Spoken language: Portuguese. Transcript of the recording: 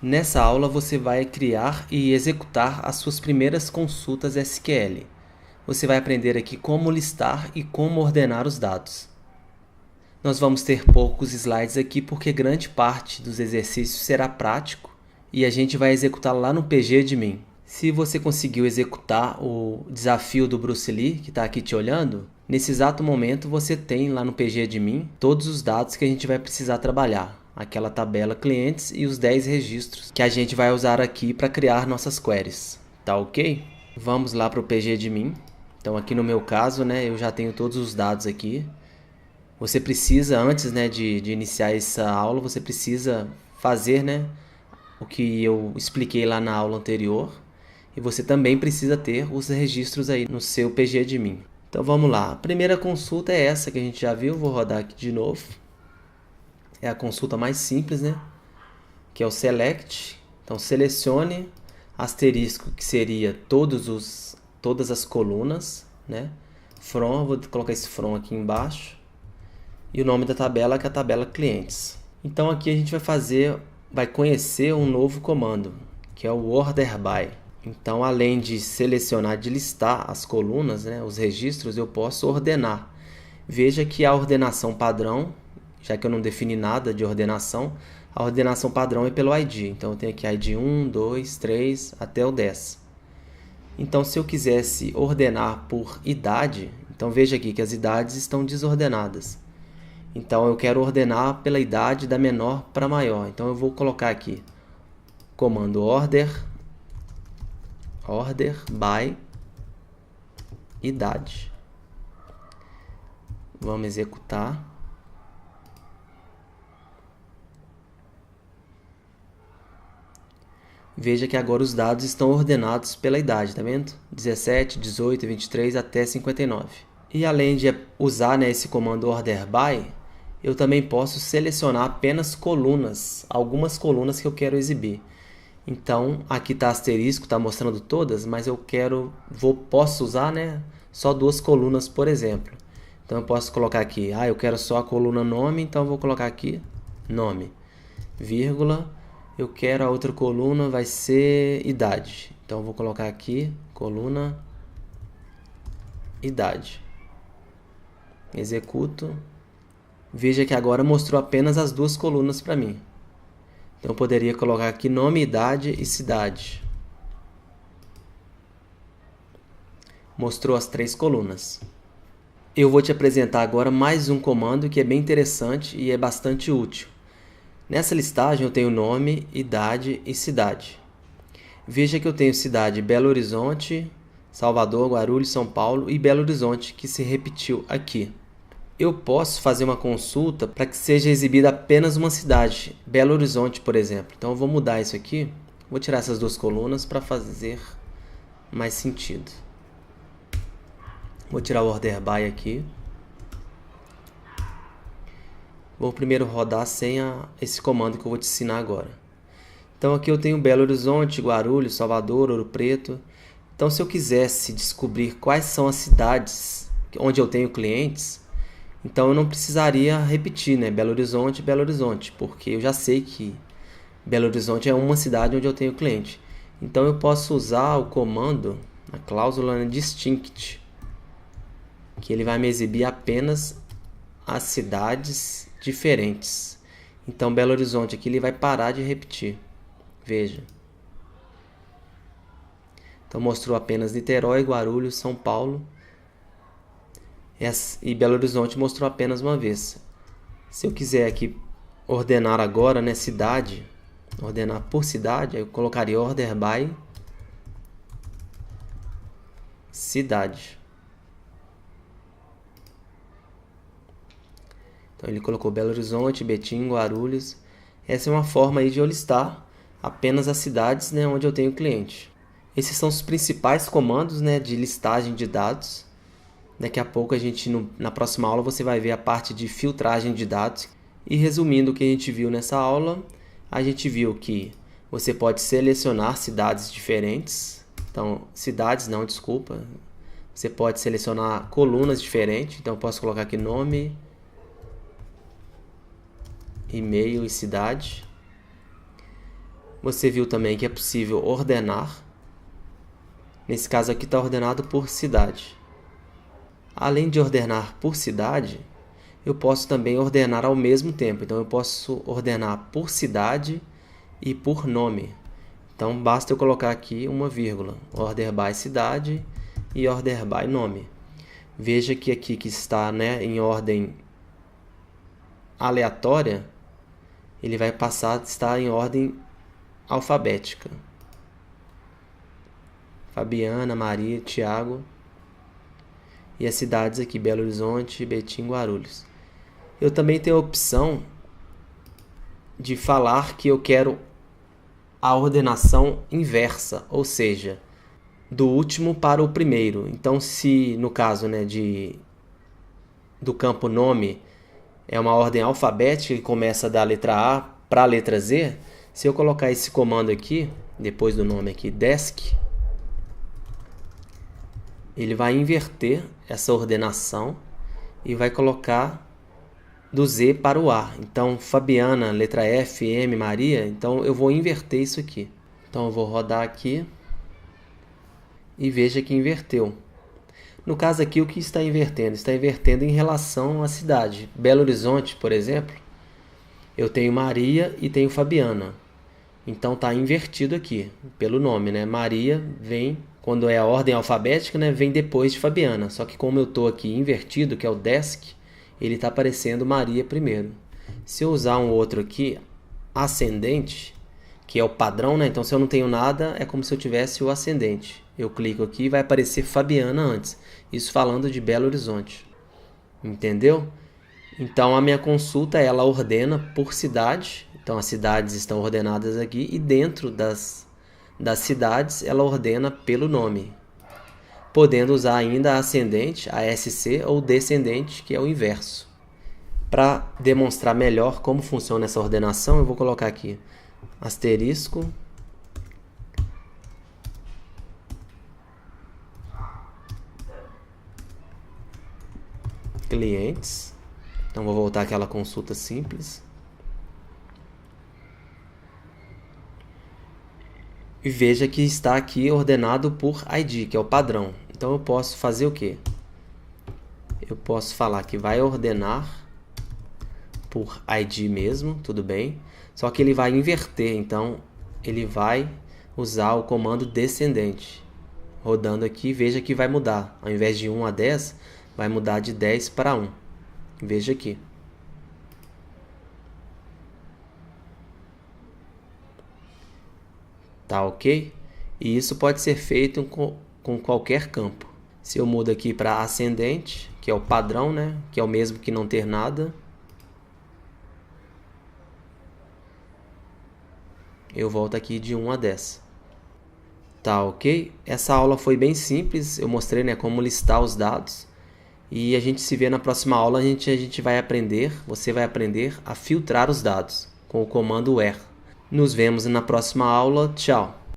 Nessa aula você vai criar e executar as suas primeiras consultas SQL. Você vai aprender aqui como listar e como ordenar os dados. Nós vamos ter poucos slides aqui porque grande parte dos exercícios será prático e a gente vai executar lá no PGAdmin. Se você conseguiu executar o desafio do Bruce Lee, que está aqui te olhando, nesse exato momento você tem lá no PGAdmin todos os dados que a gente vai precisar trabalhar. Aquela tabela clientes e os 10 registros que a gente vai usar aqui para criar nossas queries. Tá ok? Vamos lá para o PGAdmin. Então aqui no meu caso, eu já tenho todos os dados aqui. Você precisa, antes de iniciar essa aula, você precisa fazer o que eu expliquei lá na aula anterior. E você também precisa ter os registros aí no seu PGAdmin. Então vamos lá. A primeira consulta é essa que a gente já viu. Vou rodar aqui de novo. É a consulta mais simples, que é o select. Então selecione asterisco, que seria todas as colunas, From, vou colocar esse from aqui embaixo. E o nome da tabela, que é a tabela clientes. Então aqui a gente vai conhecer um novo comando, que é o order by. Então, além de selecionar, de listar as colunas, os registros, eu posso ordenar. Veja que a ordenação padrão, já que eu não defini nada de ordenação, a ordenação padrão é pelo ID. Então, eu tenho aqui ID 1, 2, 3, até o 10. Então, se eu quisesse ordenar por idade, então veja aqui que as idades estão desordenadas. Então, eu quero ordenar pela idade da menor para maior. Então, eu vou colocar aqui comando order by idade. Vamos executar. Veja que agora os dados estão ordenados pela idade, tá vendo? 17, 18, 23 até 59. E além de usar esse comando order by, eu também posso selecionar apenas colunas, algumas colunas que eu quero exibir. Então, aqui está asterisco, está mostrando todas, mas eu posso usar só 2 colunas, por exemplo. Então, eu posso colocar aqui, eu quero só a coluna nome, então eu vou colocar aqui nome, vírgula, eu quero a outra coluna, vai ser idade. Então, eu vou colocar aqui, coluna, idade. Executo. Veja que agora mostrou apenas as 2 colunas para mim. Então, eu poderia colocar aqui nome, idade e cidade. Mostrou as 3 colunas. Eu vou te apresentar agora mais um comando que é bem interessante e é bastante útil. Nessa listagem eu tenho nome, idade e cidade. Veja que eu tenho cidade Belo Horizonte, Salvador, Guarulhos, São Paulo e Belo Horizonte, que se repetiu aqui. Eu posso fazer uma consulta para que seja exibida apenas uma cidade, Belo Horizonte, por exemplo. Então eu vou mudar isso aqui, vou tirar essas 2 colunas para fazer mais sentido. Vou tirar o order by aqui. Vou primeiro rodar sem esse comando que eu vou te ensinar agora. Então aqui eu tenho Belo Horizonte, Guarulhos, Salvador, Ouro Preto. Então se eu quisesse descobrir quais são as cidades onde eu tenho clientes, então eu não precisaria repetir, Belo Horizonte, porque eu já sei que Belo Horizonte é uma cidade onde eu tenho cliente. Então eu posso usar o comando, a cláusula distinct, que ele vai me exibir apenas as cidades diferentes. Então Belo Horizonte aqui ele vai parar de repetir. Veja. Então mostrou apenas Niterói, Guarulhos, São Paulo. E Belo Horizonte mostrou apenas uma vez. Se eu quiser aqui ordenar agora, cidade, ordenar por cidade, eu colocaria order by cidade. Então ele colocou Belo Horizonte, Betim, Guarulhos. Essa é uma forma aí de eu listar apenas as cidades onde eu tenho cliente. Esses são os principais comandos de listagem de dados. Daqui a pouco na próxima aula você vai ver a parte de filtragem de dados. E resumindo o que a gente viu nessa aula, a gente viu que você pode selecionar cidades diferentes. Então, Você pode selecionar colunas diferentes. Então, eu posso colocar aqui nome, e-mail e cidade. Você viu também que é possível ordenar. Nesse caso aqui está ordenado por cidade. Além de ordenar por cidade, eu posso também ordenar ao mesmo tempo. Então eu posso ordenar por cidade e por nome. Então basta eu colocar aqui uma vírgula. Order by cidade e order by nome. Veja que aqui que está, né, em ordem aleatória, ele vai passar a estar em ordem alfabética. Fabiana, Maria, Tiago. E as cidades aqui, Belo Horizonte, Betim, Guarulhos. Eu também tenho a opção de falar que eu quero a ordenação inversa, ou seja, do último para o primeiro. Então, se no caso, né, do campo nome é uma ordem alfabética que começa da letra A para a letra Z, se eu colocar esse comando aqui, depois do nome aqui, desk, ele vai inverter essa ordenação e vai colocar do Z para o A. Então, Fabiana, letra F, M, Maria. Então, eu vou inverter isso aqui. Então, eu vou rodar aqui e veja que inverteu. No caso aqui, o que está invertendo? Está invertendo em relação à cidade. Belo Horizonte, por exemplo, eu tenho Maria e tenho Fabiana. Então, está invertido aqui, pelo nome, né? Maria vem, quando é a ordem alfabética, né, vem depois de Fabiana. Só que como eu estou aqui invertido, que é o desk, ele está aparecendo Maria primeiro. Se eu usar um outro aqui, ascendente, que é o padrão, né? Então, se eu não tenho nada, é como se eu tivesse o ascendente. Eu clico aqui e vai aparecer Fabiana antes. Isso falando de Belo Horizonte. Entendeu? Então, a minha consulta, ela ordena por cidade. Então, as cidades estão ordenadas aqui. E dentro das cidades, ela ordena pelo nome. Podendo usar ainda a ascendente, a SC, ou descendente, que é o inverso. Para demonstrar melhor como funciona essa ordenação, eu vou colocar aqui asterisco, clientes. Então vou voltar àquela consulta simples. E veja que está aqui ordenado por ID, que é o padrão. Então eu posso fazer o quê? Eu posso falar que vai ordenar por ID mesmo, tudo bem. Só que ele vai inverter, então ele vai usar o comando descendente. Rodando aqui, veja que vai mudar. Ao invés de 1 a 10, vai mudar de 10 para 1. Veja aqui. Tá ok? E isso pode ser feito com qualquer campo. Se eu mudo aqui para ascendente, que é o padrão, né? Que é o mesmo que não ter nada. Eu volto aqui de 1 a 10. Tá ok? Essa aula foi bem simples. Eu mostrei, né, como listar os dados. E a gente se vê na próxima aula. A gente vai aprender, você vai aprender a filtrar os dados com o comando where. Nos vemos na próxima aula. Tchau!